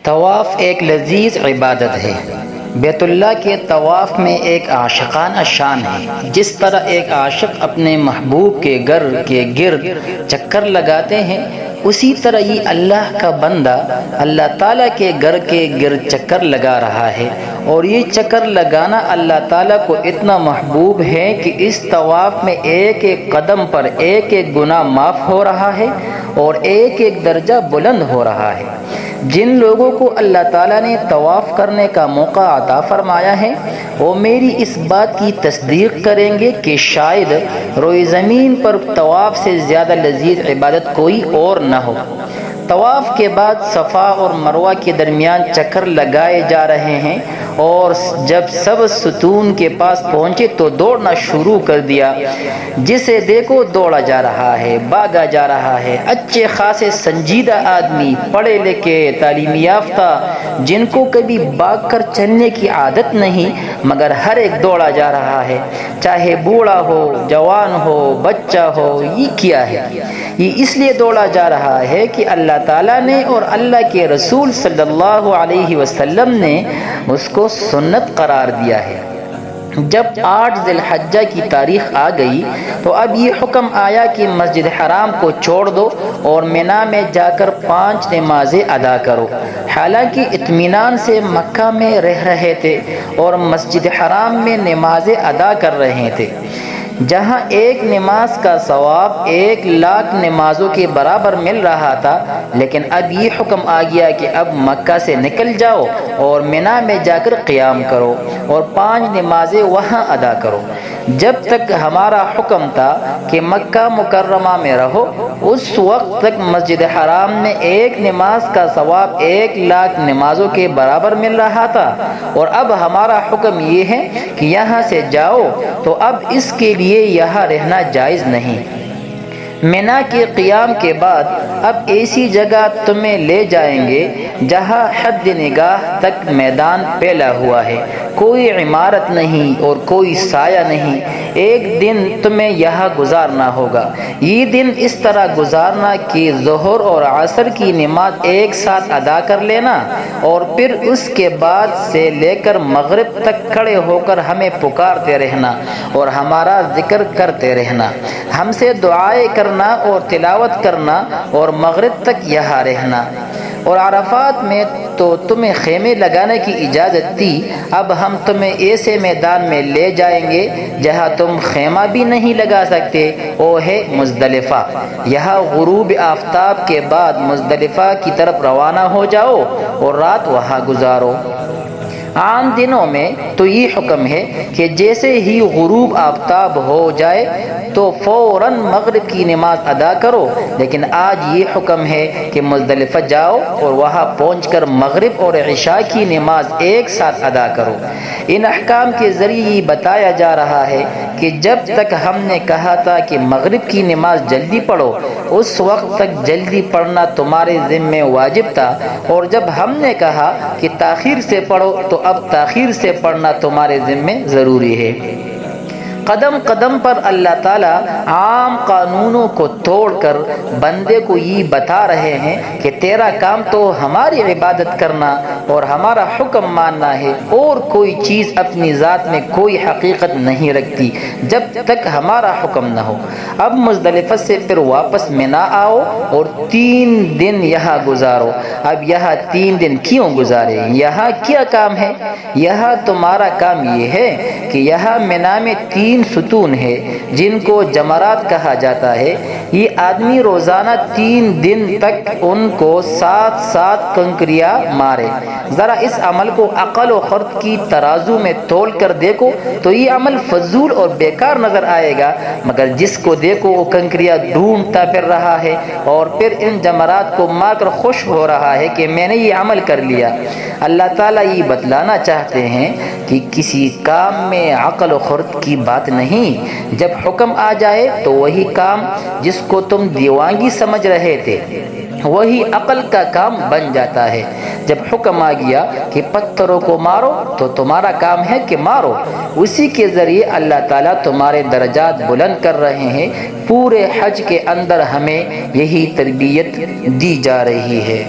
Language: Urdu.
طواف ایک لذیذ عبادت ہے۔ بیت اللہ کے طواف میں ایک عاشقانہ شان ہے۔ جس طرح ایک عاشق اپنے محبوب کے گھر کے گرد چکر لگاتے ہیں، اسی طرح یہ اللہ کا بندہ اللہ تعالیٰ کے گھر کے گرد چکر لگا رہا ہے، اور یہ چکر لگانا اللہ تعالیٰ کو اتنا محبوب ہے کہ اس طواف میں ایک ایک قدم پر ایک ایک گناہ معاف ہو رہا ہے اور ایک ایک درجہ بلند ہو رہا ہے۔ جن لوگوں کو اللہ تعالیٰ نے طواف کرنے کا موقع عطا فرمایا ہے، وہ میری اس بات کی تصدیق کریں گے کہ شاید روئے زمین پر طواف سے زیادہ لذیذ عبادت کوئی اور نہ ہو۔ طواف کے بعد صفا اور مروہ کے درمیان چکر لگائے جا رہے ہیں، اور جب سب ستون کے پاس پہنچے تو دوڑنا شروع کر دیا۔ جسے دیکھو دوڑا جا رہا ہے، بھاگا جا رہا ہے۔ اچھے خاصے سنجیدہ آدمی، پڑھے لکھے، تعلیم یافتہ، جن کو کبھی بھاگ کر چلنے کی عادت نہیں، مگر ہر ایک دوڑا جا رہا ہے، چاہے بوڑھا ہو، جوان ہو، بچہ ہو۔ یہ کیا ہے؟ یہ اس لیے دوڑا جا رہا ہے کہ اللہ تعالیٰ نے اور اللہ کے رسول صلی اللہ علیہ وسلم نے اس کو سنت قرار دیا ہے۔ جب 8 ذی الحجہ کی تاریخ آ گئی تو اب یہ حکم آیا کہ مسجد حرام کو چھوڑ دو اور مینا میں جا کر 5 نمازیں ادا کرو۔ حالانکہ اطمینان سے مکہ میں رہ رہے تھے اور مسجد حرام میں نمازیں ادا کر رہے تھے، جہاں ایک نماز کا ثواب 1,00,000 نمازوں کے برابر مل رہا تھا، لیکن اب یہ حکم آ گیا کہ اب مکہ سے نکل جاؤ اور مینا میں جا کر قیام کرو اور 5 نمازیں وہاں ادا کرو۔ جب تک ہمارا حکم تھا کہ مکہ مکرمہ میں رہو، اس وقت تک مسجد حرام میں ایک نماز کا ثواب 1,00,000 نمازوں کے برابر مل رہا تھا، اور اب ہمارا حکم یہ ہے کہ یہاں سے جاؤ تو اب اس کے لیے یہاں رہنا جائز نہیں۔ مینا کے قیام کے بعد اب ایسی جگہ تمہیں لے جائیں گے جہاں حد نگاہ تک میدان پھیلا ہوا ہے، کوئی عمارت نہیں اور کوئی سایہ نہیں۔ ایک دن تمہیں یہاں گزارنا ہوگا۔ یہ دن اس طرح گزارنا کہ ظہر اور عصر کی نماز ایک ساتھ ادا کر لینا، اور پھر اس کے بعد سے لے کر مغرب تک کھڑے ہو کر ہمیں پکارتے رہنا اور ہمارا ذکر کرتے رہنا، ہم سے دعائیں کرنا اور تلاوت کرنا، اور مغرب تک یہاں رہنا۔ اور عرفات میں تو تمہیں خیمے لگانے کی اجازت تھی، اب ہم تمہیں ایسے میدان میں لے جائیں گے جہاں تم خیمہ بھی نہیں لگا سکتے، وہ ہے مزدلفہ۔ یہاں غروب آفتاب کے بعد مزدلفہ کی طرف روانہ ہو جاؤ اور رات وہاں گزارو۔ عام دنوں میں تو یہ حکم ہے کہ جیسے ہی غروب آفتاب ہو جائے تو فوراً مغرب کی نماز ادا کرو، لیکن آج یہ حکم ہے کہ مزدلفہ جاؤ اور وہاں پہنچ کر مغرب اور عشاء کی نماز ایک ساتھ ادا کرو۔ ان احکام کے ذریعے یہ بتایا جا رہا ہے کہ جب تک ہم نے کہا تھا کہ مغرب کی نماز جلدی پڑھو، اس وقت تک جلدی پڑھنا تمہارے ذمہ واجب تھا، اور جب ہم نے کہا کہ تاخیر سے پڑھو تو اب تاخیر سے پڑھنا تمہارے ذمہ ضروری ہے۔ قدم قدم پر اللہ تعالیٰ عام قانونوں کو توڑ کر بندے کو یہ بتا رہے ہیں کہ تیرا کام تو ہماری عبادت کرنا اور ہمارا حکم ماننا ہے، اور کوئی چیز اپنی ذات میں کوئی حقیقت نہیں رکھتی جب تک ہمارا حکم نہ ہو۔ اب مزدلفہ سے پھر واپس مینا آؤ اور 3 دن یہاں گزارو۔ اب یہاں 3 دن کیوں گزارے؟ یہاں کیا کام ہے؟ یہاں تمہارا کام یہ ہے کہ یہاں مینا میں 3 ستون ہے جن کو جمرات کہا جاتا ہے۔ یہ آدمی روزانہ 3 دن تک ان کو 7 کنکریاں مارے۔ ذرا اس عمل کو عقل و خرد کی ترازو میں تول کر دیکھو تو یہ عمل فضول اور بیکار نظر آئے گا، مگر جس کو دیکھو وہ کنکریاں ڈھونڈتا پھر رہا ہے اور پھر ان جمرات کو مار کر خوش ہو رہا ہے کہ میں نے یہ عمل کر لیا۔ اللہ تعالیٰ یہ بتلانا چاہتے ہیں کہ کسی کام میں عقل و خرد کی بات نہیں۔ جب حکم آ جائے تو وہی کام جس کو تم دیوانگی سمجھ رہے تھے وہی عقل کا کام بن جاتا ہے۔ جب حکم آ گیا کہ پتھروں کو مارو تو تمہارا کام ہے کہ مارو۔ اسی کے ذریعے اللہ تعالیٰ تمہارے درجات بلند کر رہے ہیں۔ پورے حج کے اندر ہمیں یہی تربیت دی جا رہی ہے۔